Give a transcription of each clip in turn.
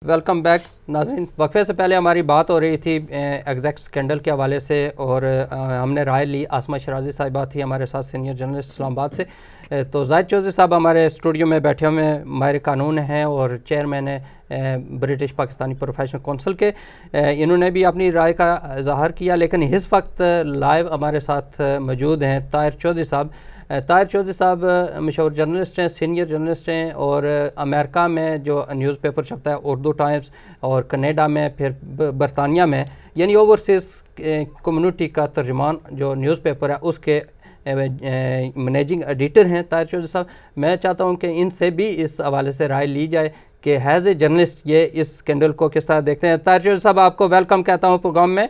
Welcome back नाज़रीन। वक्फे से पहले हमारी बात हो रही थी एग्जैक्ट स्कैंडल के हवाले से और हमने राय ली। आसमा शराजी साहिबा थी हमारे साथ, सीनियर जर्नलिस्ट इस्लामाबाद से। तो जाहिद चौधरी साहब हमारे स्टूडियो में बैठे हुए माहिर कानून हैं और चेयरमैन है ब्रिटिश पाकिस्तानी प्रोफेशनल कौंसिल के। इन्होंने भी अपनी राय का इजहार किया, लेकिन इस वक्त लाइव हमारे साथ मौजूद हैं ताहिर चौधरी साहब। ताहिर चौधरी साहब मशहूर जर्नलिस्ट हैं, सीनियर जर्नलिस्ट हैं और अमेरिका में जो न्यूज़पेपर छपता है उर्दू टाइम्स, और कनाडा में, फिर बरतानिया में, यानी ओवरसीज़ कम्युनिटी का तर्जुमान जो न्यूज़पेपर है उसके मैनेजिंग एडिटर हैं ताहिर चौधरी साहब। मैं चाहता हूं कि इनसे भी इस हवाले से राय ली जाए कि हैज़ ए जर्नलिस्ट ये इस स्कैंडल को किस तरह देखते हैं। ताहिर चौधरी साहब, आपको वेलकम कहता हूं प्रोग्राम में।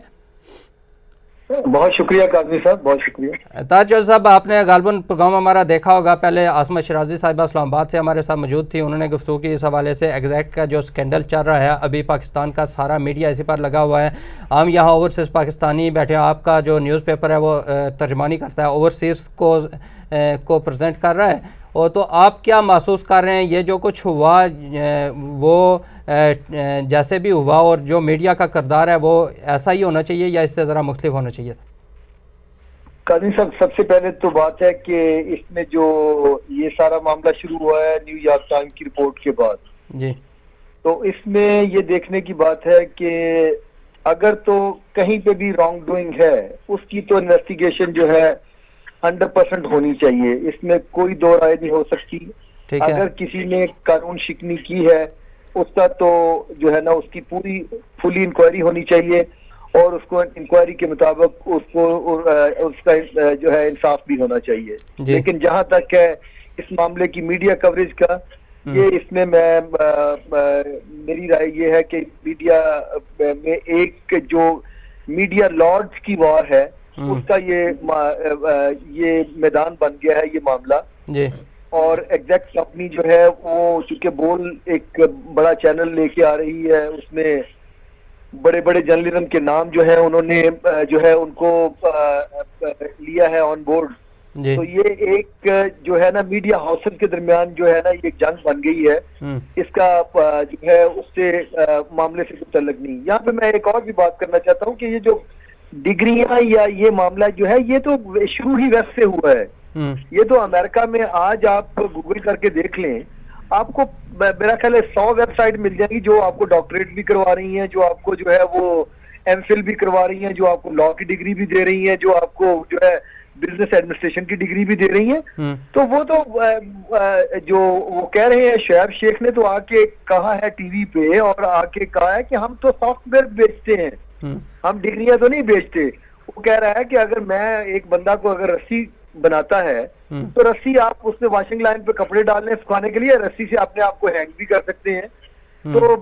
बहुत शुक्रिया काजमी साहब, बहुत शुक्रिया। ताहिर चौधरी साहब, आपने गालबन प्रोग्राम हमारा देखा होगा। पहले आसमा शराजी साहिबा इस्लामाबाद से हमारे साथ मौजूद थी, उन्होंने गुफ्तगू की इस हवाले से। एग्जैक्ट का जो स्कैंडल चल रहा है अभी, पाकिस्तान का सारा मीडिया इसी पर लगा हुआ है। हम यहाँ ओवरसीज़ पाकिस्तानी बैठे हैं, आपका जो न्यूज़पेपर है वो तर्जमानी करता है, ओवरसीज़ को प्रेजेंट कर रहा है। और तो आप क्या महसूस कर रहे हैं, ये जो कुछ हुआ वो जैसे भी हुआ, और जो मीडिया का किरदार है वो ऐसा ही होना चाहिए या इससे ज़रा मुख्तलिफ होना चाहिए? काजी साहब, सबसे पहले तो बात है कि इसमें जो ये सारा मामला शुरू हुआ है न्यूयॉर्क टाइम की रिपोर्ट के बाद जी, तो इसमें ये देखने की बात है कि अगर तो कहीं पे भी रॉन्ग डूइंग है उसकी तो इन्वेस्टिगेशन जो है 100% होनी चाहिए। इसमें कोई दो राय नहीं हो सकती। अगर किसी ने कानून शिकनी की है उसका तो जो है ना उसकी पूरी फुली इंक्वायरी होनी चाहिए और उसको इंक्वायरी के मुताबिक उसको उसका जो है इंसाफ भी होना चाहिए। लेकिन जहां तक है इस मामले की मीडिया कवरेज का, ये इसमें मेरी राय ये है कि मीडिया में एक जो मीडिया लॉर्ड्स की वॉर है उसका ये मैदान बन गया है ये मामला। और एग्जैक्ट कंपनी जो है वो चूंकि बोल एक बड़ा चैनल लेके आ रही है, उसमें बड़े बड़े जर्नलिज्म के नाम जो है उन्होंने जो है उनको लिया है ऑन बोर्ड। तो ये एक जो है ना मीडिया हाउसेस के दरमियान जो है ना ये जंग बन गई है। इसका जो है उससे मामले से कुछ तल्लुक नहीं। यहाँ पे मैं एक और भी बात करना चाहता हूँ कि ये जो डिग्रियां या ये मामला जो है ये तो शुरू ही वेस्ट से हुआ है। ये तो अमेरिका में आज आप गूगल करके देख लें, आपको मेरा ख्याल है 100 वेबसाइट मिल जाएगी जो आपको डॉक्टरेट भी करवा रही हैं, जो आपको जो है वो एमफिल भी करवा रही हैं, जो आपको लॉ की डिग्री भी दे रही हैं, जो आपको जो है बिजनेस एडमिनिस्ट्रेशन की डिग्री भी दे रही हैं। तो वो तो जो वो कह रहे हैं शोएब शेख ने तो आके कहा है टीवी पे और आके कहा है कि हम तो सॉफ्टवेयर बेचते हैं, हम डिग्रियां तो नहीं बेचते। वो कह रहा है कि अगर मैं एक बंदा को अगर रस्सी बनाता है तो रस्सी आप उसमें वॉशिंग लाइन पे कपड़े डालने सुखाने के लिए रस्सी से अपने आप को हैंग भी कर सकते हैं, तो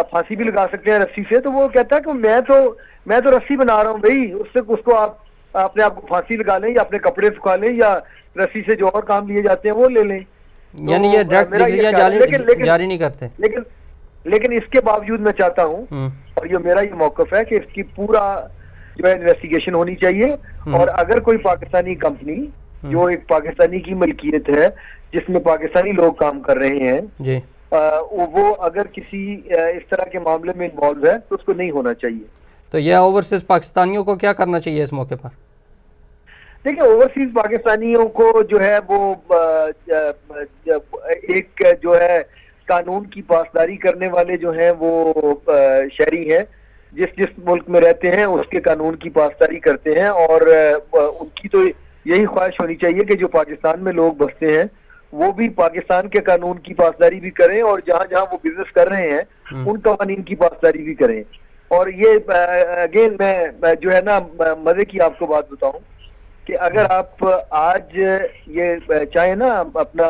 फांसी भी लगा सकते हैं रस्सी से। तो वो कहता है कि मैं तो रस्सी बना रहा हूँ भाई, उसको आप अपने आप को फांसी लगा लें या अपने कपड़े सुखा लें या रस्सी से जो और काम लिए जाते हैं वो ले लें। यानी ये डिग्रियां जारी नहीं करते। लेकिन इसके बावजूद मैं चाहता हूँ और ये मेरा ये मौकफ है कि इसकी पूरा जो है इन्वेस्टिगेशन होनी चाहिए। और अगर कोई पाकिस्तानी कंपनी जो एक पाकिस्तानी की मलकियत है जिसमें पाकिस्तानी लोग काम कर रहे हैं वो अगर किसी इस तरह के मामले में इन्वॉल्व है तो उसको नहीं होना चाहिए। तो यह ओवरसीज पाकिस्तानियों को क्या करना चाहिए इस मौके पर? देखिए, ओवरसीज पाकिस्तानियों को जो है वो एक जो है कानून की पासदारी करने वाले जो हैं वो शहरी हैं, जिस मुल्क में रहते हैं उसके कानून की पासदारी करते हैं। और उनकी तो यही ख्वाहिश होनी चाहिए कि जो पाकिस्तान में लोग बसते हैं वो भी पाकिस्तान के कानून की पासदारी भी करें और जहां जहां वो बिजनेस कर रहे हैं उन कवानीन की पासदारी भी करें। और ये अगेन मैं जो है ना मजे की आपको बात बताऊं कि अगर आप आज ये चाहे ना अपना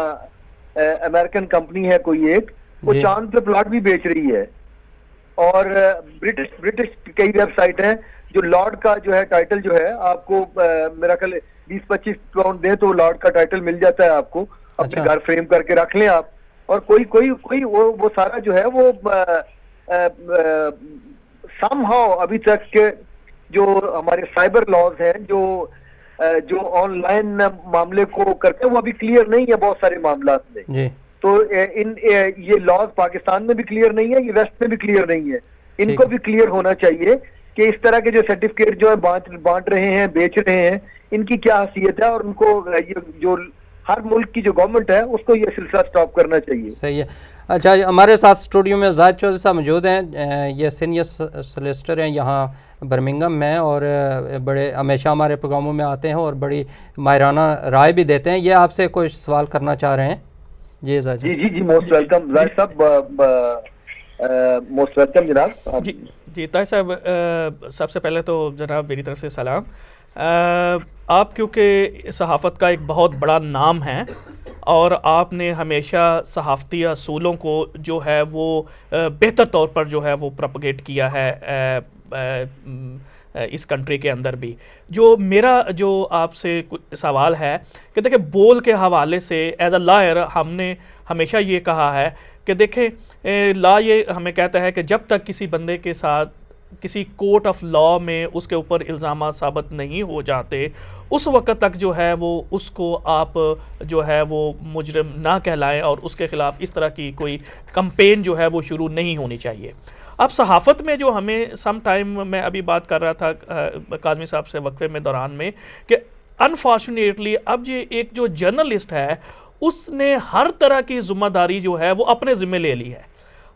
अमेरिकन कंपनी है कोई एक, वो चांद पे प्लॉट भी बेच रही है और ब्रिटिश कई वेबसाइट हैं जो लॉर्ड का जो है टाइटल जो है आपको मेरा ख्याल 20-25 पाउंड दे तो लॉर्ड का टाइटल मिल जाता है आपको। अपने घर फ्रेम करके रख लें आप। और कोई वो सारा जो है वो समहाउ अभी तक के जो हमारे साइबर लॉज हैं जो ऑनलाइन मामले को करते हैं वो अभी क्लियर नहीं है बहुत सारे मामला में। तो ये लॉज पाकिस्तान में भी क्लियर नहीं है, ये वेस्ट में भी क्लियर नहीं है। इनको भी क्लियर होना चाहिए कि इस तरह के जो सर्टिफिकेट जो है बांट रहे हैं, बेच रहे हैं, इनकी क्या हैसियत है, और उनको ये जो हर मुल्क की जो गवर्नमेंट है उसको ये सिलसिला स्टॉप करना चाहिए। सही है। अच्छा, हमारे साथ स्टूडियो में जाहिद चौधरी साहब मौजूद हैं, ये सीनियर सोलिसिटर हैं यहाँ बर्मिंघम में, और बड़े हमेशा हमारे प्रोग्रामों में आते हैं और बड़ी माहिराना राय भी देते हैं। ये आपसे कोई सवाल करना चाह रहे हैं? जी जाहिद जी जी जी, मोस्ट वेलकम जाहिद साहब, मोस्ट वेलकम जनाब। जी जी ताहिर साहब, सबसे पहले तो जनाब मेरी तरफ से सलाम। आप क्योंकि सहाफ़त का एक बहुत बड़ा नाम है और आपने हमेशा सहाफ़ती असूलों को जो है वो बेहतर तौर पर जो है वो प्रोपगेट किया है इस कंट्री के अंदर भी। जो मेरा जो आपसे सवाल है कि देखिए, बोल के हवाले से एज अ लॉयर हमने हमेशा ये कहा है कि देखें, लॉ ये हमें कहता है कि जब तक किसी बंदे के साथ किसी कोर्ट ऑफ लॉ में उसके ऊपर इल्ज़ाम साबित नहीं हो जाते, उस वक्त तक जो है वो उसको आप जो है वो मुजरिम ना कहलाएं और उसके ख़िलाफ़ इस तरह की कोई कंपेन जो है वो शुरू नहीं होनी चाहिए। अब सहाफ़त में जो हमें सम टाइम, मैं अभी बात कर रहा था काज़मी साहब से वक्फे में दौरान में, कि अनफॉर्चुनेटली अब ये एक जो जर्नलिस्ट है उसने हर तरह की ज़िम्मेदारी जो है वो अपने ज़िम्मे ले ली है।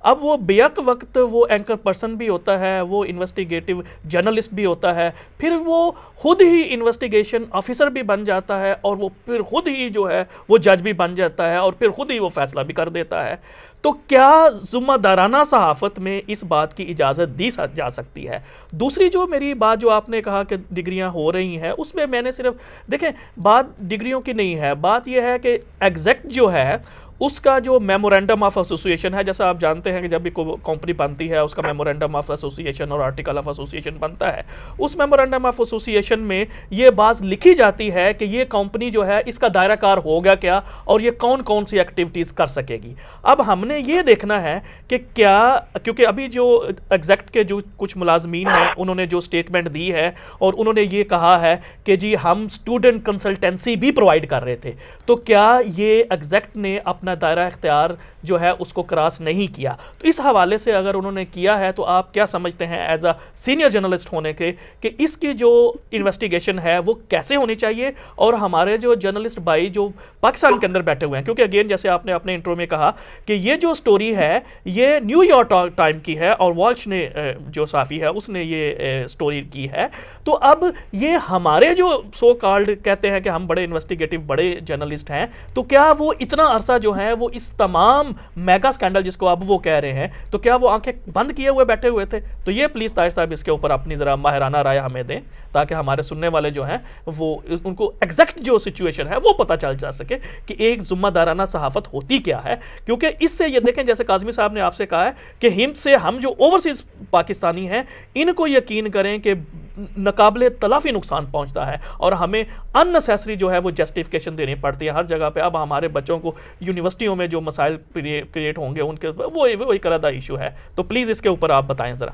अब वो बेयक वक्त वो एंकर पर्सन भी होता है, वो इन्वेस्टिगेटिव जर्नलिस्ट भी होता है, फिर वो खुद ही इन्वेस्टिगेशन ऑफिसर भी बन जाता है, और वो फिर खुद ही जो है वो जज भी बन जाता है, और फिर खुद ही वो फैसला भी कर देता है। तो क्या ज़िम्मेदाराना सहाफ़त में इस बात की इजाज़त दी जा सकती है? दूसरी जो मेरी बात जो आपने कहा कि डिग्रियां हो रही हैं, उसमें मैंने सिर्फ, देखें, बात डिग्रियों की नहीं है, बात यह है कि एग्जैक्ट जो है उसका जो मेमोरेंडम ऑफ एसोसिएशन है, जैसा आप जानते हैं कि जब भी कंपनी बनती है उसका मेमोरेंडम ऑफ एसोसिएशन और आर्टिकल ऑफ एसोसिएशन बनता है। उस मेमोरेंडम ऑफ एसोसिएशन में ये बात लिखी जाती है कि ये कंपनी जो है इसका दायरा कार होगा क्या और ये कौन कौन सी एक्टिविटीज़ कर सकेगी। अब हमने ये देखना है कि क्या, क्योंकि अभी जो एग्जैक्ट के जो कुछ मुलाजमीन हैं उन्होंने जो स्टेटमेंट दी है और उन्होंने ये कहा है कि जी हम स्टूडेंट कंसल्टेंसी भी प्रोवाइड कर रहे थे, तो क्या ये एग्जैक्ट ने अपना दायरा इख्तियार जो है उसको क्रॉस नहीं किया? तो इस हवाले से अगर उन्होंने किया है तो आप क्या समझते हैं एज अ सीनियर जर्नलिस्ट होने के कि इसकी जो इन्वेस्टिगेशन है वो कैसे होनी चाहिए, और हमारे जो जर्नलिस्ट भाई जो पाकिस्तान के अंदर बैठे हुए हैं, क्योंकि अगेन जैसे आपने अपने इंट्रो में कहा कि ये जो स्टोरी है ये न्यूयॉर्क टाइम की है और वॉल्श ने जो साफ़ी है उसने ये स्टोरी की है, तो अब ये हमारे जो सो कॉल्ड कहते हैं कि हम बड़े इन्वेस्टिगेटिव बड़े जर्नलिस्ट हैं, तो क्या वो इतना अरसा जो है वो इस तमाम मेगा स्कैंडल जिसको अब वो कह रहे हैं, तो क्या वो आंखें बंद किए हुए बैठे हुए थे? तो ये प्लीज़ ताहिर साहब इसके ऊपर अपनी ज़रा माहिराना राय हमें दें, ताकि हमारे सुनने वाले जो हैं वो उनको एग्जैक्ट जो सिचुएशन है वो पता चल जा सके कि एक ज़िम्मेदाराना सहाफ़त होती क्या है। क्योंकि इससे ये देखें, जैसे काज़मी साहब ने आपसे कहा है कि हिंद से हम जो ओवरसीज़ पाकिस्तानी हैं इनको यकीन करें कि नाकाबिले तलाफ़ी नुकसान पहुंचता है और हमें अननेसेसरी जो है वो जस्टिफिकेशन देनी पड़ती है हर जगह पे। अब हमारे बच्चों को यूनिवर्सिटियों में जो मसाइल क्रिएट होंगे उनके वो एक अलग इशू है, तो प्लीज़ इसके ऊपर आप बताएं ज़रा।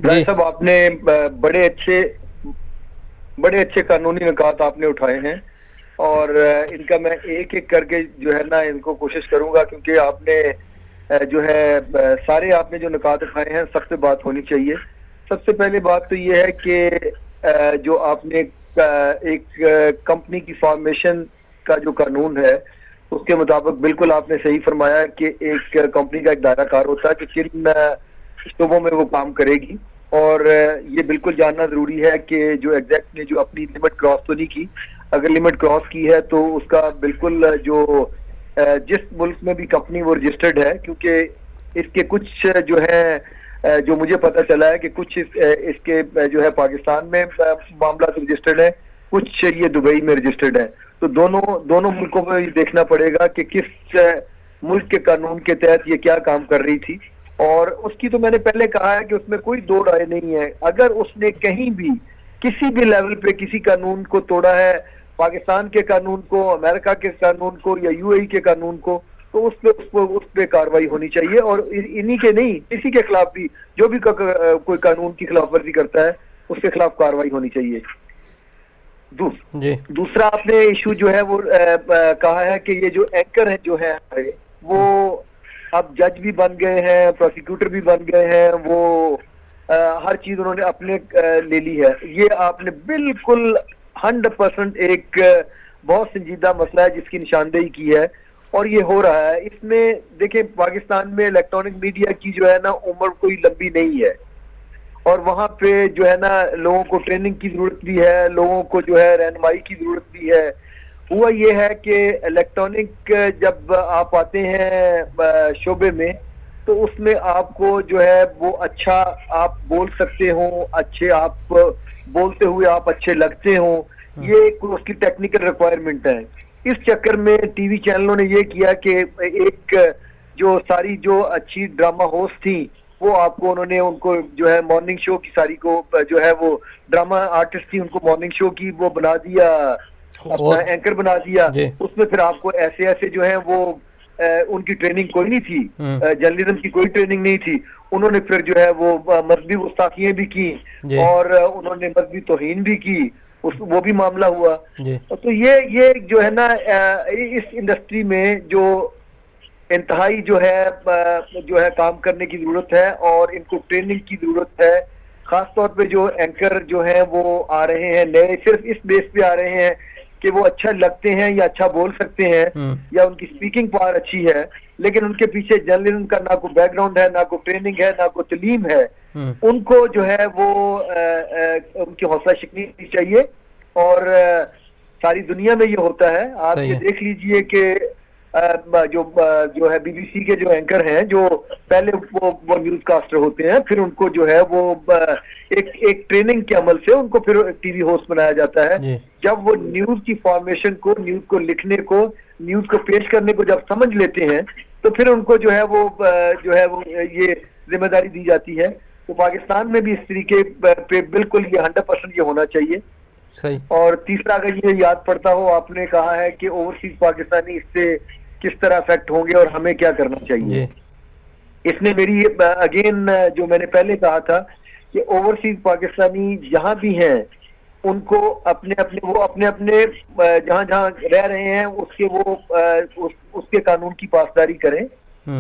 भाई साहब, आपने बड़े अच्छे कानूनी निकात आपने उठाए हैं, और इनका मैं एक एक करके जो है ना इनको कोशिश करूंगा, क्योंकि आपने जो है सारे आपने जो निकात उठाए हैं सब पे बात होनी चाहिए। सबसे पहले बात तो ये है कि जो आपने एक कंपनी की फॉर्मेशन का जो कानून है उसके मुताबिक बिल्कुल आपने सही फरमाया कि एक कंपनी का एक दायरा कार होता है कि किन शोबों में वो काम करेगी, और ये बिल्कुल जानना जरूरी है कि जो एग्जैक्ट ने जो अपनी लिमिट क्रॉस तो नहीं की, अगर लिमिट क्रॉस की है तो उसका बिल्कुल जो जिस मुल्क में भी कंपनी वो रजिस्टर्ड है, क्योंकि इसके कुछ जो है जो मुझे पता चला है कि कुछ इसके जो है पाकिस्तान में मामला रजिस्टर्ड है, कुछ ये दुबई में रजिस्टर्ड है। तो दोनों मुल्कों में ये देखना पड़ेगा कि किस मुल्क के कानून के तहत ये क्या काम कर रही थी, और उसकी तो मैंने पहले कहा है कि उसमें कोई दो राय नहीं है। अगर उसने कहीं भी किसी भी लेवल पे किसी कानून को तोड़ा है, पाकिस्तान के कानून को, अमेरिका के कानून को या यूएई के कानून को, तो उस पे कार्रवाई होनी चाहिए, और इन्हीं के नहीं किसी के खिलाफ भी जो भी कोई कानून की खिलाफ वर्जी करता है उसके खिलाफ कार्रवाई होनी चाहिए। दूसरा आपने इशू जो है वो कहा है कि ये जो एंकर है जो है वो अब जज भी बन गए हैं, प्रोसिक्यूटर भी बन गए हैं, वो हर चीज उन्होंने अपने ले ली है। ये आपने बिल्कुल 100% एक बहुत संजीदा मसला है जिसकी निशानदेही की है और ये हो रहा है। इसमें देखें, पाकिस्तान में इलेक्ट्रॉनिक मीडिया की जो है ना उम्र कोई लंबी नहीं है और वहाँ पे जो है ना लोगों को ट्रेनिंग की जरूरत भी है, लोगों को जो है रहनुमाई की जरूरत भी है। हुआ ये है कि इलेक्ट्रॉनिक जब आप आते हैं शोबे में तो उसमें आपको जो है वो अच्छा आप बोल सकते हो, अच्छे आप बोलते हुए आप अच्छे लगते हो, ये उसकी टेक्निकल रिक्वायरमेंट है। इस चक्कर में टीवी चैनलों ने ये किया कि एक जो सारी जो अच्छी ड्रामा होस्ट थी वो आपको उन्होंने उनको जो है मॉर्निंग शो की सारी को जो है वो ड्रामा आर्टिस्ट थी उनको मॉर्निंग शो की वो बना दिया, अपना एंकर बना दिया। उसमें फिर आपको ऐसे ऐसे जो है वो उनकी ट्रेनिंग कोई नहीं थी, जर्नलिज्म की कोई ट्रेनिंग नहीं थी। उन्होंने फिर जो है वो मजहबी गुस्ताखियां भी की और उन्होंने मजहबी तौहीन भी की, वो भी मामला हुआ। तो ये जो है ना इस इंडस्ट्री में जो इंतहाई जो है काम करने की जरूरत है और इनको ट्रेनिंग की जरूरत है। खासतौर पे जो एंकर जो है वो आ रहे हैं नए, सिर्फ इस बेस पे आ रहे हैं कि वो अच्छा लगते हैं या अच्छा बोल सकते हैं या उनकी स्पीकिंग पावर अच्छी है, लेकिन उनके पीछे जर्नलिज्म का ना कोई बैकग्राउंड है, ना कोई ट्रेनिंग है, ना कोई तालीम है। उनको जो है वो उनकी हौसला शिकनी चाहिए और सारी दुनिया में ये होता है। आप ये देख लीजिए कि जो है बीबीसी के जो एंकर हैं जो पहले वो न्यूज कास्टर होते हैं, फिर उनको जो है वो एक ट्रेनिंग के अमल से उनको फिर टीवी होस्ट बनाया जाता है। जब वो न्यूज की फॉर्मेशन को, न्यूज को लिखने को, न्यूज को पेश करने को जब समझ लेते हैं तो फिर उनको जो है वो ये जिम्मेदारी दी जाती है। तो पाकिस्तान में भी इस तरीके पे बिल्कुल ये 100% ये होना चाहिए। सही। और तीसरा अगर ये याद पड़ता हो, आपने कहा है कि ओवरसीज पाकिस्तानी इससे किस तरह अफेक्ट होंगे और हमें क्या करना चाहिए। इसने मेरी अगेन जो मैंने पहले कहा था कि ओवरसीज पाकिस्तानी जहां भी हैं उनको अपने अपने जहां जहां रह रहे हैं उसके उसके कानून की पासदारी करें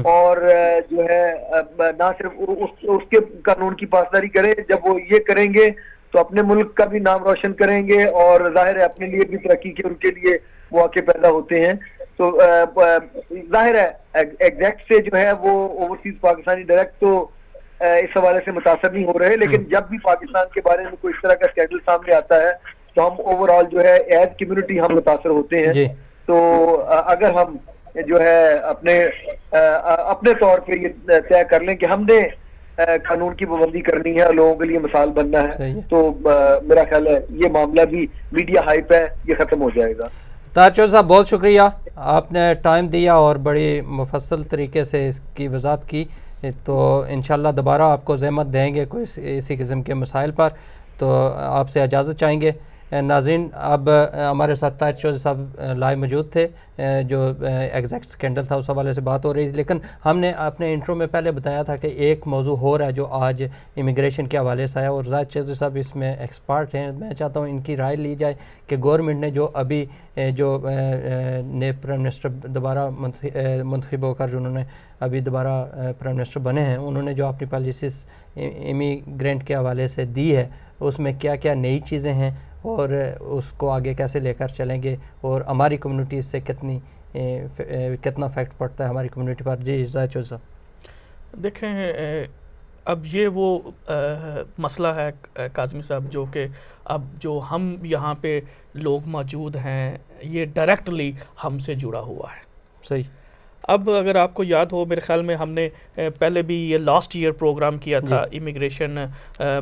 और जो है ना सिर्फ उसके कानून की पासदारी करें। जब वो ये करेंगे तो अपने मुल्क का भी नाम रोशन करेंगे और जाहिर है अपने लिए भी तरक्की के उनके लिए मौके पैदा होते हैं। तो जाहिर है एग्जैक्ट से जो है वो ओवरसीज पाकिस्तानी डायरेक्ट तो इस हवाले से मुतासर नहीं हो रहे, लेकिन जब भी पाकिस्तान के बारे में कोई इस तरह का स्कैंडल सामने आता है तो हम ओवरऑल जो है एज कम्युनिटी हम मुतासर होते हैं। तो अगर हम जो है अपने तौर पे ये तय कर लें कि हमने कानून की पाबंदी करनी है, लोगों के लिए मिसाल बनना है, तो मेरा ख्याल है ये मामला भी मीडिया हाइप है, ये खत्म हो जाएगा। ताहिर चौधरी साहब बहुत शुक्रिया, आपने टाइम दिया और बड़ी मुफस्सल तरीके से इसकी वजाहत की। तो इंशाल्लाह दोबारा आपको ज़हमत देंगे कोई इसी किस्म के मसाइल पर। तो आपसे इजाज़त चाहेंगे। नाज़रीन, अब हमारे साथ ताहिर चौधरी साहब लाइव मौजूद थे, जो एग्जैक्ट स्कैंडल था उस हवाले से बात हो रही थी, लेकिन हमने अपने इंट्रो में पहले बताया था कि एक मौजू हो रहा है जो आज इमिग्रेशन के हवाले से है और जाहिद चौधरी साहब इसमें एक्सपर्ट हैं। मैं चाहता हूँ इनकी राय ली जाए कि गवर्नमेंट ने जो अभी जो नए प्राइम मिनिस्टर दोबारा मुंतखब होकर उन्होंने अभी दोबारा प्राइम मिनिस्टर बने हैं, उन्होंने जो अपनी पॉलिसीज़ इमिग्रेंट के हवाले से दी है उसमें क्या क्या नई चीज़ें हैं और उसको आगे कैसे लेकर चलेंगे और हमारी कम्युनिटी से कितना इफेक्ट पड़ता है हमारी कम्युनिटी पर। जी जाहिद चौधरी साहब। देखें, अब ये वो मसला है काज़मी साहब जो कि अब जो हम यहाँ पे लोग मौजूद हैं ये डायरेक्टली हमसे जुड़ा हुआ है। सही। अब अगर आपको याद हो, मेरे ख्याल में हमने पहले भी ये लास्ट ईयर प्रोग्राम किया था, इमिग्रेशन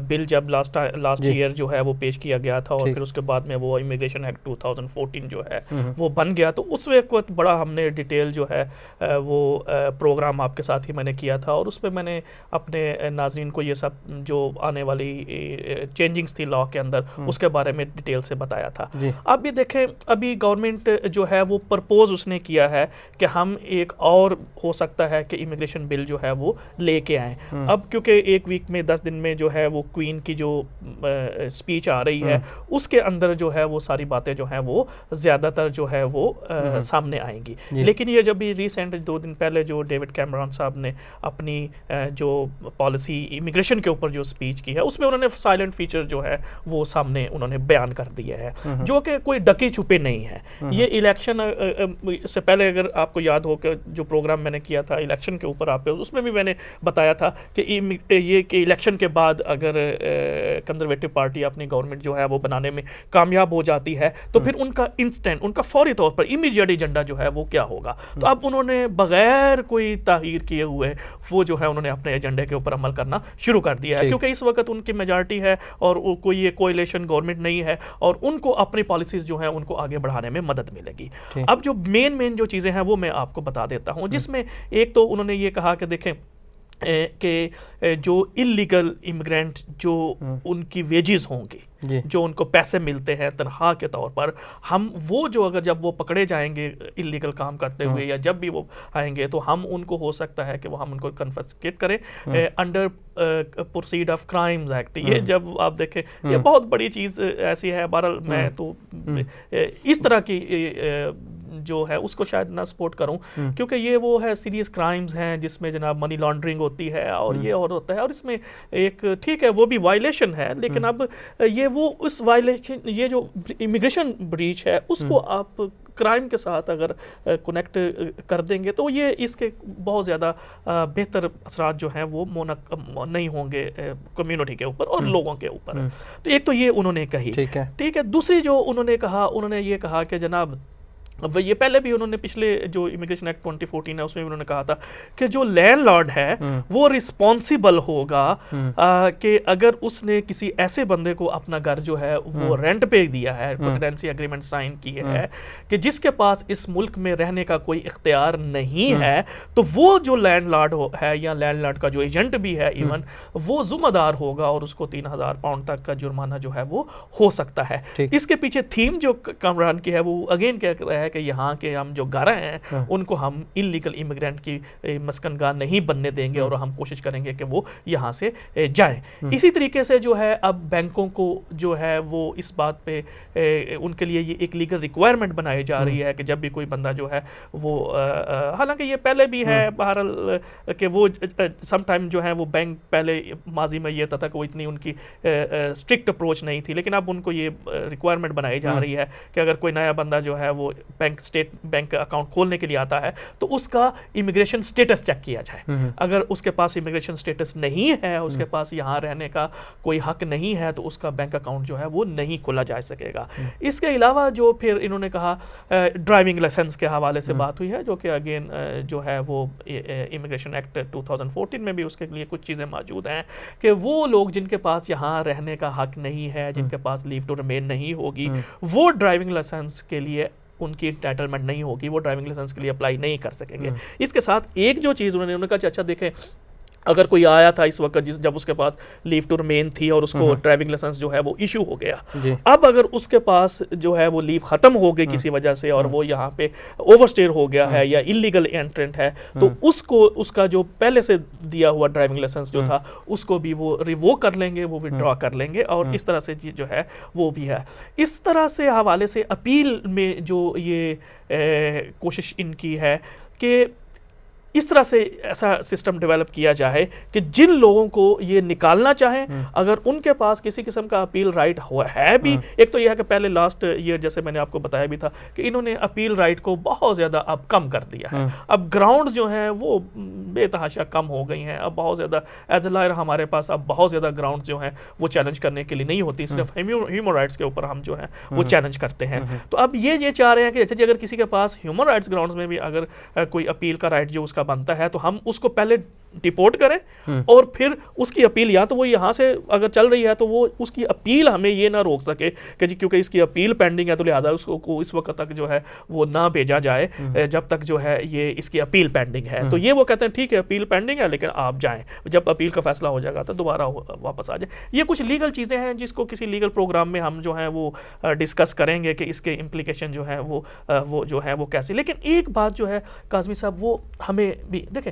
बिल जब लास्ट ईयर जो है वो पेश किया गया था और फिर उसके बाद में वो इमिग्रेशन एक्ट 2014 जो है वो बन गया। तो उस वक्त बड़ा हमने डिटेल जो है वो प्रोग्राम आपके साथ ही मैंने किया था और उसमें मैंने अपने नाज़रीन को ये सब जो आने वाली चेंजिंग्स थी लॉ के अंदर उसके बारे में डिटेल से बताया था। अब ये देखें, अभी गवर्नमेंट जो है वो प्रपोज उसने किया है कि हम एक और हो सकता है कि इमिग्रेशन बिल जो है वो लेके आए। अब क्योंकि एक वीक में 10 दिन में जो है वो क्वीन की जो स्पीच आ रही है उसके अंदर जो है वो सारी बातें जो हैं वो ज़्यादातर जो है वो सामने आएंगी। लेकिन ये जब भी रिसेंट 2 दिन पहले जो डेविड कैमरॉन साहब ने अपनी जो पॉलिसी इमिग्रेशन के ऊपर जो स्पीच की है उसमें उन्होंने साइलेंट फीचर जो है वो सामने उन्होंने बयान कर दिया है, जो कि कोई डके छुपे नहीं है। ये इलेक्शन से पहले अगर आपको याद हो कि जो प्रोग्राम मैंने किया था इलेक्शन के ऊपर आप पे, उसमें भी मैंने बताया था कि ये कि इलेक्शन के बाद अगर कंजर्वेटिव पार्टी अपनी गवर्नमेंट जो है वो बनाने में कामयाब हो जाती है तो फिर उनका इंस्टेंट, उनका फौरी तौर पर इमीडिएट एजेंडा जो है वो क्या होगा। तो अब उन्होंने बगैर कोई ताहीर किए हुए वो जो है उन्होंने अपने एजेंडे के ऊपर अमल करना शुरू कर दिया है, क्योंकि इस वक्त उनकी मेजॉरिटी है और कोई ये कोएलिशन गवर्नमेंट नहीं है और उनको अपनी पॉलिसीज जो है उनको आगे बढ़ाने में मदद मिलेगी। अब जो मेन जो चीज़ें हैं वो मैं आपको बता देता हूं, जिसमें एक तो उन्होंने ये कहा कि देखें कि जो इलीगल इमिग्रेंट जो उनकी वेजेस होंगी, जो उनको पैसे मिलते हैं तनख्वाह के तौर पर, हम वो जो अगर जब वो पकड़े जाएंगे इलीगल काम करते हुए या जब भी वो आएंगे तो हम उनको हो सकता है कि वो हम उनको कन्फिस्केट करें under proceed of crimes act. ये जब आप देखें ये बहुत बड़ी चीज़ ऐसी है, बहरहाल मैं तो इस तरह की जो है उसको शायद ना सपोर्ट करूं, क्योंकि ये वो है सीरियस क्राइम्स हैं जिसमें जनाब मनी लॉन्ड्रिंग होती है और ये और होता है, और इसमें एक ठीक है वो भी वायलेशन है, लेकिन अब ये वो उस वायलेशन, ये जो इमिग्रेशन ब्रीच है उसको आप क्राइम के साथ अगर कनेक्ट कर देंगे तो ये इसके बहुत ज़्यादा बेहतर असरात जो हैं वो नहीं होंगे कम्युनिटी के ऊपर और लोगों के ऊपर। तो एक तो ये उन्होंने कही, ठीक है। दूसरी जो उन्होंने कहा, उन्होंने ये कहा कि जनाब अब ये पहले भी उन्होंने पिछले जो इमिग्रेशन एक्ट 2014 है उसमें भी उन्होंने कहा था कि जो लैंडलॉर्ड है वो रिस्पॉन्सिबल होगा कि अगर उसने किसी ऐसे बंदे को अपना घर जो है वो रेंट पे दिया है, टेनेंसी एग्रीमेंट साइन किए है कि जिसके पास इस मुल्क में रहने का कोई इख्तियार नहीं है, तो वो जो लैंडलॉर्ड है या लैंडलॉर्ड का जो एजेंट भी है इवन वो जिम्मेदार होगा और उसको 3000 पाउंड तक का जुर्माना जो है वो हो सकता है। इसके पीछे थीम जो कामरान की है वो अगेन कह रहा है कि यहाँ के हम जो घर हैं उनको हम इलीगल इमिग्रेंट की मस्कनगाह नहीं बनने देंगे और हम कोशिश करेंगे कि वो यहाँ से जाएं। इसी तरीके से जो है अब बैंकों को जो है वो इस बात पे उनके लिए ये एक लीगल रिक्वायरमेंट बनाई जा रही है कि जब भी कोई बंदा जो है वो हालांकि ये पहले भी है बहरहाल कि वो समटाइम जो है वो बैंक पहले माजी में ये था कि वो इतनी उनकी स्ट्रिक्ट अप्रोच नहीं थी, लेकिन अब उनको ये रिक्वायरमेंट बनाई जा रही है कि अगर कोई नया बंदा जो है वो बैंक अकाउंट खोलने के लिए आता है तो उसका इमिग्रेशन स्टेटस चेक किया जाए। अगर उसके पास इमिग्रेशन स्टेटस नहीं है, उसके पास यहाँ रहने का कोई हक नहीं है, तो उसका बैंक अकाउंट जो है वो नहीं खोला जा सकेगा। इसके अलावा जो फिर इन्होंने कहा ड्राइविंग लाइसेंस के हवाले से बात हुई है, जो कि अगेन जो है वो इमिग्रेशन एक्ट 2014 में भी उसके लिए कुछ चीज़ें मौजूद हैं कि वो लोग जिनके पास यहाँ रहने का हक नहीं है, जिनके पास लीव टू रिमेन नहीं होगी, वो ड्राइविंग लाइसेंस के लिए उनकी एंटाइटलमेंट नहीं होगी, वो ड्राइविंग लाइसेंस के लिए अप्लाई नहीं कर सकेंगे। इसके साथ एक जो चीज़ उन्होंने कहा अच्छा देखें अगर कोई आया था इस वक्त जब उसके पास लीव टू रिमेन थी और उसको ड्राइविंग लाइसेंस जो है वो इशू हो गया, अब अगर उसके पास जो है वो लीव खत्म हो गई किसी वजह से और वो यहाँ पे ओवरस्टेयर हो गया है या इलीगल एंट्रेंट है, तो उसको उसका जो पहले से दिया हुआ ड्राइविंग लाइसेंस जो था उसको भी वो रिवोक कर लेंगे, वो विड्रॉ कर लेंगे और इस तरह से जो है वो भी है। इस तरह से हवाले से अपील में जो ये कोशिश इनकी है कि इस तरह से ऐसा सिस्टम डेवलप किया जाए कि जिन लोगों को ये निकालना चाहें अगर उनके पास किसी किस्म का अपील राइट है भी, एक तो यह है कि पहले लास्ट ईयर जैसे मैंने आपको बताया भी था कि इन्होंने अपील राइट को बहुत ज़्यादा अब कम कर दिया है। अब ग्राउंड जो है वो बेतहाशा कम हो गई हैं। अब बहुत ज़्यादा एज ए लॉयर हमारे पास अब बहुत ज़्यादा ग्राउंड जो हैं वो चैलेंज करने के लिए नहीं होती, सिर्फ ह्यूमन राइट्स के ऊपर हम जो है वो चैलेंज करते हैं। तो अब ये चाह रहे हैं कि अच्छा जी अगर किसी के पास ह्यूमन राइट्स ग्राउंड्स में भी अगर कोई अपील का राइट जो उसका उसका बनता है तो हम उसको पहले डिपोर्ट करें और फिर उसकी अपील, या तो वो यहाँ से अगर चल रही है तो वो उसकी अपील हमें ये ना रोक सके कि जी क्योंकि इसकी अपील पेंडिंग है तो लिहाजा उसको इस वक्त तक जो है वो ना भेजा जाए जब तक जो है ये इसकी अपील पेंडिंग है। तो ये वो कहते हैं ठीक है अपील पेंडिंग है लेकिन आप जाएं, जब अपील का फैसला हो जाएगा तो दोबारा वापस आ जाए। ये कुछ लीगल चीज़ें हैं जिसको किसी लीगल प्रोग्राम में हम जो है वो डिस्कस करेंगे कि इसके इम्प्लीकेशन जो है वो जो है वो कैसे। लेकिन एक बात जो है काज़मी साहब वो हमें भी देखें,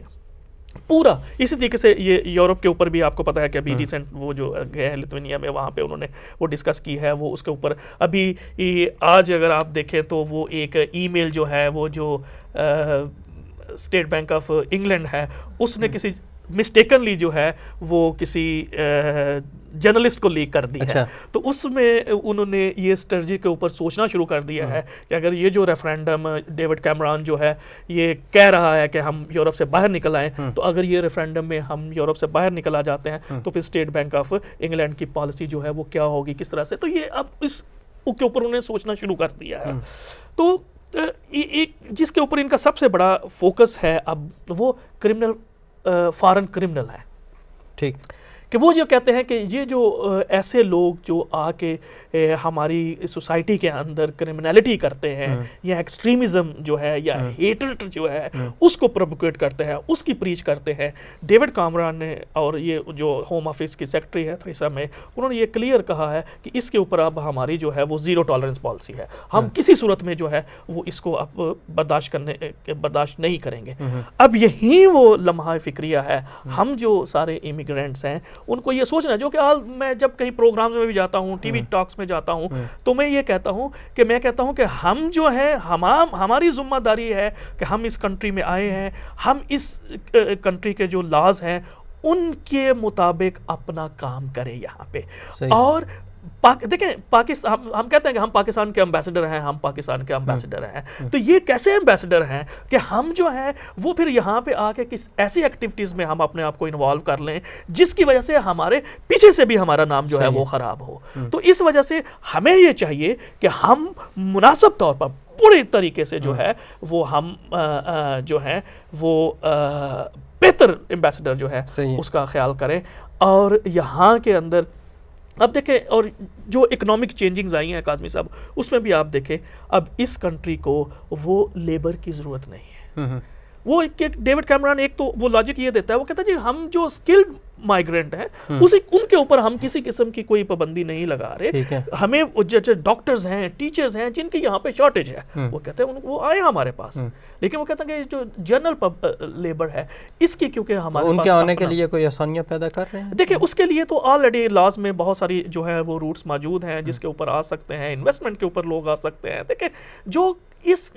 पूरा इसी तरीके से ये यूरोप के ऊपर भी आपको पता है कि अभी रिसेंट वो जो गए हैं लिथुआनिया में, वहाँ पे उन्होंने वो डिस्कस की है, वो उसके ऊपर अभी आज अगर आप देखें तो वो एक ईमेल जो है वो जो स्टेट बैंक ऑफ इंग्लैंड है उसने किसी मिस्टेकनली जो है वो किसी जर्नलिस्ट को लीक कर दी है। तो उसमें उन्होंने ये स्ट्रेटजी के ऊपर सोचना शुरू कर दिया है कि अगर ये जो रेफरेंडम डेविड कैमरॉन जो है ये कह रहा है कि हम यूरोप से बाहर निकल आए, तो अगर ये रेफरेंडम में हम यूरोप से बाहर निकल आ जाते हैं तो फिर स्टेट बैंक ऑफ इंग्लैंड की पॉलिसी जो है वो क्या होगी, किस तरह से। तो ये अब इस के ऊपर उन्होंने सोचना शुरू कर दिया है। तो एक जिसके ऊपर इनका सबसे बड़ा फोकस है अब वो क्रिमिनल फॉरेन क्रिमिनल है, ठीक, कि वो जो कहते हैं कि ये जो ऐसे लोग जो आके हमारी सोसाइटी के अंदर क्रिमिनलिटी करते हैं या एक्सट्रीमिज्म जो है या हेट्रेड जो है उसको प्रोवोकेट करते हैं, उसकी प्रीच करते हैं। डेविड कैमरॉन ने और ये जो होम ऑफिस की सेक्रेटरी है थ्रेसा में, उन्होंने ये क्लियर कहा है कि इसके ऊपर अब हमारी जो है वो ज़ीरो टॉलरेंस पॉलिसी है, हम किसी सूरत में जो है वो इसको अब बर्दाश्त नहीं करेंगे। अब यही वो लम्हा फिक्रिया है, हम जो सारे इमिग्रेंट्स हैं उनको ये सोचना है, जो कि मैं जब कहीं प्रोग्राम्स में भी जाता हूँ, टीवी टॉक्स में जाता हूँ, तो मैं ये कहता हूँ कि हम जो है हमारी जिम्मेदारी है कि हम इस कंट्री में आए हैं, हम इस कंट्री के जो लॉज हैं उनके मुताबिक अपना काम करें यहाँ पे। और देखें पाकिस्तान, हम कहते हैं कि हम पाकिस्तान के एम्बेसडर हैं, हम पाकिस्तान के एम्बेसडर हैं, तो ये कैसे एम्बेसडर हैं कि हम जो है वो फिर यहाँ पे आके किस ऐसी एक्टिविटीज़ में हम अपने आप को इन्वॉल्व कर लें जिसकी वजह से हमारे पीछे से भी हमारा नाम जो है वो ख़राब हो। तो इस वजह से हमें ये चाहिए कि हम मुनासिब तौर पर पूरे तरीके से जो है वो हम जो है वो बेहतर एम्बेसडर जो है उसका ख्याल करें। और यहाँ के अंदर अब देखें, और जो इकोनॉमिक चेंजिंग्स आई हैं काज़मी साहब, उसमें भी आप देखें अब इस कंट्री को वो लेबर की ज़रूरत नहीं है। वो डेविड कैमरॉन एक तो वो लॉजिक ये देता है, वो कहता है जी हम जो स्किल्ड माइग्रेंट हैं उनके ऊपर हम किसी किस्म की कोई पाबंदी नहीं लगा रहे, हमें जैसे डॉक्टर्स हैं, टीचर्स हैं जिनकी यहाँ पे शॉर्टेज है, वो कहते हैं वो आए हमारे पास, लेकिन वो कहते हैं कि जो जनरल लेबर है इसकी क्योंकि हमारे उनके आने के लिए कोई आसानियाँ पैदा कर रहे हैं। देखिए उसके लिए तो ऑलरेडी लॉज में बहुत सारी जो है वो रूट्स मौजूद हैं जिसके ऊपर आ सकते हैं, इन्वेस्टमेंट के ऊपर लोग आ सकते हैं। देखिए जो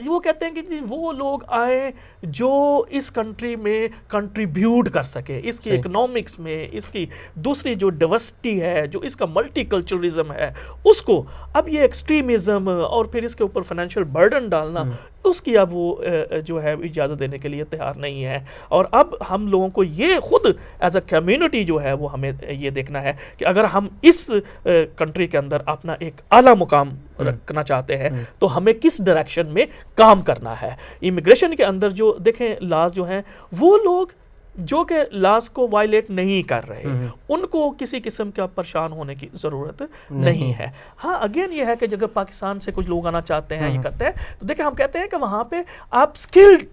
वो कहते हैं कि वो लोग आए जो इस कंट्री में कंट्रीब्यूट कर सके, इसकी इकोनॉमिक्स में, इसकी दूसरी जो डाइवर्सिटी है, जो इसका मल्टीकल्चरलिज्म है उसको, अब ये एक्सट्रीमिज्म और फिर इसके ऊपर फाइनेंशियल बर्डन डालना उसकी अब वो जो है इजाज़त देने के लिए तैयार नहीं है। और अब हम लोगों को ये खुद एज अ कम्युनिटी जो है वो हमें ये देखना है कि अगर हम इस कंट्री के अंदर अपना एक आला मुकाम रखना चाहते हैं तो हमें किस डायरेक्शन में काम करना है। इमिग्रेशन के अंदर जो देखें लॉज जो हैं वो लोग जो कि लॉज को वायलेट नहीं कर रहे, उनको किसी किस्म का परेशान होने की ज़रूरत नहीं है। हाँ अगेन ये है कि अगर पाकिस्तान से कुछ लोग आना चाहते हैं, ये करते हैं, तो देखिए हम कहते हैं कि वहाँ पे आप स्किल्ड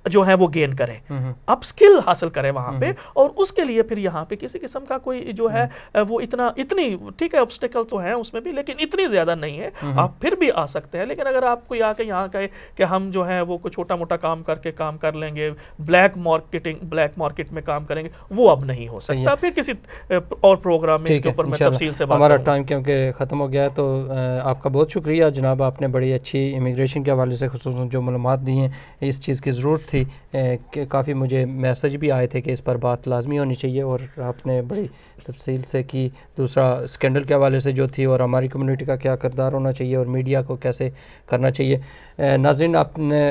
जो है वो गेन करें, अप स्किल हासिल करें वहाँ पे, और उसके लिए फिर यहाँ पे किसी किस्म का कोई जो है वो इतनी ठीक है ऑब्स्टिकल तो है उसमें भी, लेकिन इतनी ज़्यादा नहीं है, आप फिर भी आ सकते हैं। लेकिन अगर आप कोई आके यहाँ कहे कि हम जो है वो कोई छोटा मोटा काम करके काम कर लेंगे, ब्लैक मार्केट में काम करेंगे, वो अब नहीं हो सकता। फिर किसी और प्रोग्राम में इसके ऊपर मैं तफसील से बात हमारा टाइम क्योंकि ख़त्म हो गया है, तो आपका बहुत शुक्रिया जनाब, आपने बड़ी अच्छी इमिग्रेशन के हवाले से खुसूसन जो मालूमात दी हैं, इस चीज़ की ज़रूरत थी कि काफ़ी मुझे मैसेज भी आए थे कि इस पर बात लाजमी होनी चाहिए, और आपने बड़ी तफसील से की। दूसरा स्कैंडल के हवाले से जो थी, और हमारी कम्युनिटी का क्या किरदार होना चाहिए और मीडिया को कैसे करना चाहिए। नाज़रीन आपने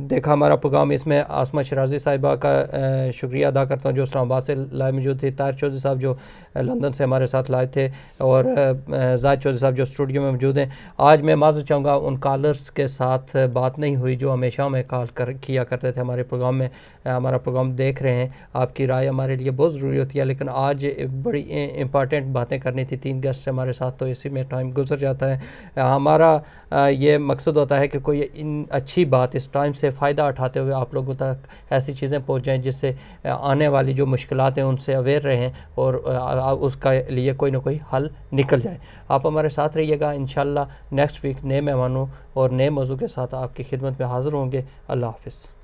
देखा हमारा प्रोग्राम, इसमें आसमा शराजी साहिबा का शुक्रिया अदा करता हूँ जो इस्लामाबाद से लाइव मौजूद थी, ताहिर चौधरी साहब जो लंदन से हमारे साथ लाइव थे, और जाहिद चौधरी साहब जो स्टूडियो में मौजूद हैं। आज मैं माज़रत चाहूँगा उन कॉलर्स के साथ बात नहीं हुई जो हमेशा हमें कॉल किया करते थे। थे हमारे प्रोग्राम में, हमारा प्रोग्राम देख रहे हैं, आपकी राय हमारे लिए बहुत ज़रूरी होती है। लेकिन आज बड़ी इंपॉर्टेंट बातें करनी थी, 3 गेस्ट हमारे साथ, तो इसी में टाइम गुजर जाता है। हमारा ये मकसद होता है कि कोई इन अच्छी बात इस टाइम से फ़ायदा उठाते हुए आप लोगों तक ऐसी चीज़ें पहुँच जाएँ जिससे आने वाली जो मुश्किलात हैं उनसे अवेयर रहें और उसका लिए कोई ना कोई हल निकल जाए। आप हमारे साथ रहिएगा। इंशाल्लाह नेक्स्ट वीक नए मेहमानों और नए मौजू के साथ आपकी खिदमत में हाज़िर होंगे। अल्लाह हाफ़िज़।